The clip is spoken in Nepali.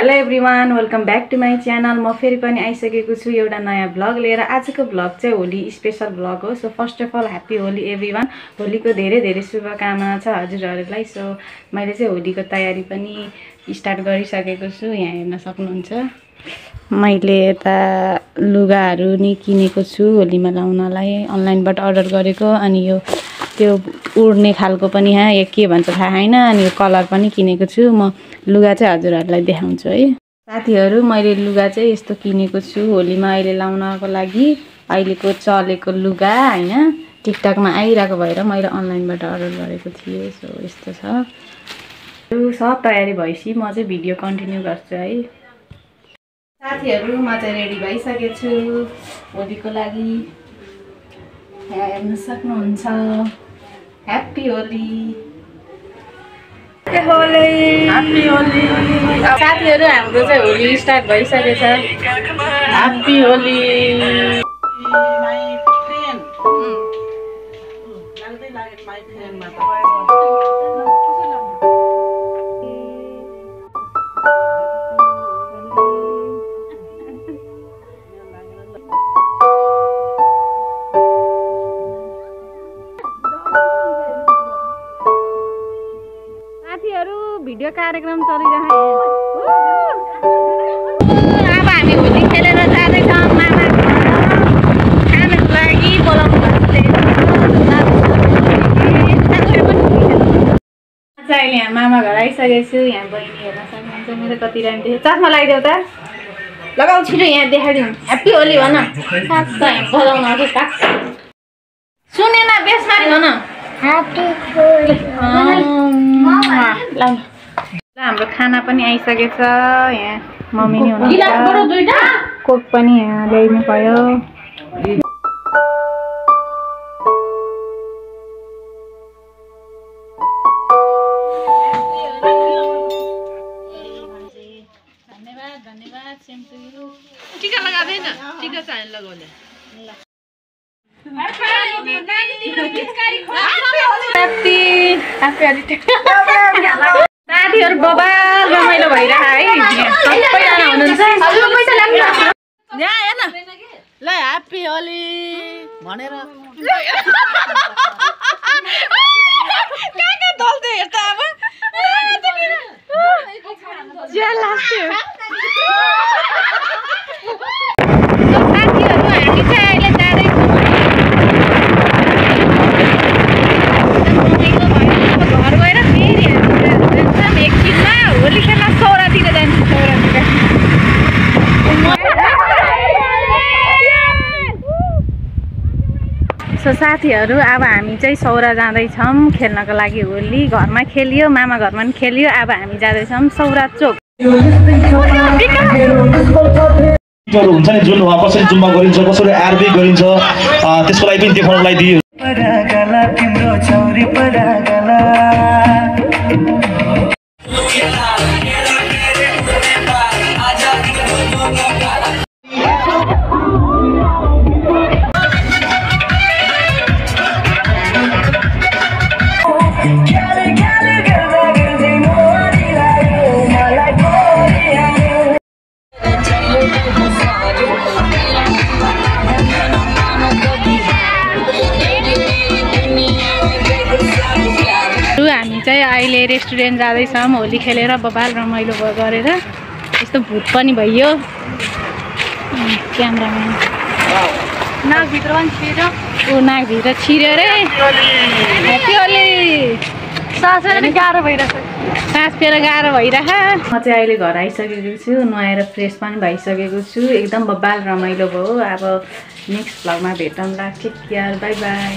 Hello everyone, welcome back to my channel. म फेरि पनि आइसकेको छु एउटा नयाँ ब्लग लिएर। आजको ब्लग चाहिँ होली स्पेशल ब्लग हो। So first of all happy Holi everyone. होलीको धेरै धेरै शुभकामना छ हजुरहरूलाई। सो मैले चाहिँ होलीको तयारी पनि स्टार्ट गरिसकेको छु। यहाँ हेर्न सक्नुहुन्छ मैले यता लुगाहरू नि किनेको छु होलीमा लाउनलाई, अनलाइनबाट अर्डर गरेको। अनि यो त्यो उड्ने खालको पनि यहाँ के भन्छ थाहा छैन। अनि यो कलर पनि किनेको छु। म लुगा चाहिँ हजुरहरूलाई देखाउँछु है साथीहरू। मैले लुगा चाहिँ यस्तो किनेको छु होलीमा अहिले लाउनको लागि। अहिलेको चलेको लुगा हैन, टिकटकमा आइरहेको भएर मैले अनलाइनबाट अर्डर गरेको थिएँ। सो यस्तो छ। यो सब तयारी भएपछि म चाहिँ भिडियो कन्टिन्यू गर्छु है साथीहरू। म चाहिँ रेडी भइसकेको छु होलीको लागि। हेर्न सक्नुहुन्छ। ह्याप्पी होली, ह्याप्पी होली साथीहरू। हाम्रो चाहिँ होली स्टार्ट भइसकेछ। ह्याप्पी होली भिडियो कार्यक्रम चलिरहेको। अब हामी होली खेलेर जाँदैछौँ मामा खानको लागि बोलाउनु भएको छ। अहिले यहाँ मामा घर आइसकेको छु। यहाँ बहिनी हेर्न सक्नुहुन्छ। मेरो कति राम्रो देखेँ। चस्मा लगाइदेऊ त, लगाऊ छिटो। यहाँ देखाइदिउँ। ह्याप्पी होली भन। बजाउन अझै सुनेन, बेसमारी भन। ल हाम्रो खाना पनि आइसकेछ। यहाँ मम्मी नि हुनुहुन्छ, कोक पनि यहाँ ल्याइनु पर्यो। धन्यवाद धन्यवाद। Same to you. टिका लगादैन, टिका चाहिँ लगाउने। साथीहरू बबाल रमाइलो भइरहेको है। सबैजना हुनुहुन्छ। यहाँ हेर्न ल, ह्याप्पी होली भनेर कहाँ दल्दै हेर्छ। अब ज्यान लाग्थ्यो। साथीहरू हामी चाहिँ अहिले जाँदैछौँ घर गएर फेरि एकछिनमा होली खेल्न सौरातिर जान्छौँ। सौरातिर सो साथीहरू अब हामी चाहिँ सौरा जाँदैछौँ खेल्नको लागि होली। घरमा खेलियो, मामा घरमा पनि खेलियो। अब हामी जाँदैछौँ सौरा चोक। हुन्छ नि जुन कसरी जुम्मा गरिन्छ, कसरी आरबी गरिन्छ, त्यसको लागि पनि देखाउनलाई दियो। हामी चाहिँ अहिले रेस्टुरेन्ट जाँदैछौँ होली खेलेर बबाल रमाइलो गरेर। यस्तो भूत पनि भइयो। क्यामराम्यान नाकभित्र पनि छिर्यो। ऊ नाकभित्र छिर्यो अरे। ह्याप्पी होली। सास फेर्न गाह्रो भइरहेछ। सास फेर्न गाह्रो भइरहेछ। म चाहिँ अहिले घर आइसकेको छु। नुहाएर फ्रेस पनि भइसकेको छु। एकदम बबाल रमाइलो भयो। अब नेक्स्ट भ्लगमा भेटौँला। Take care, bye by.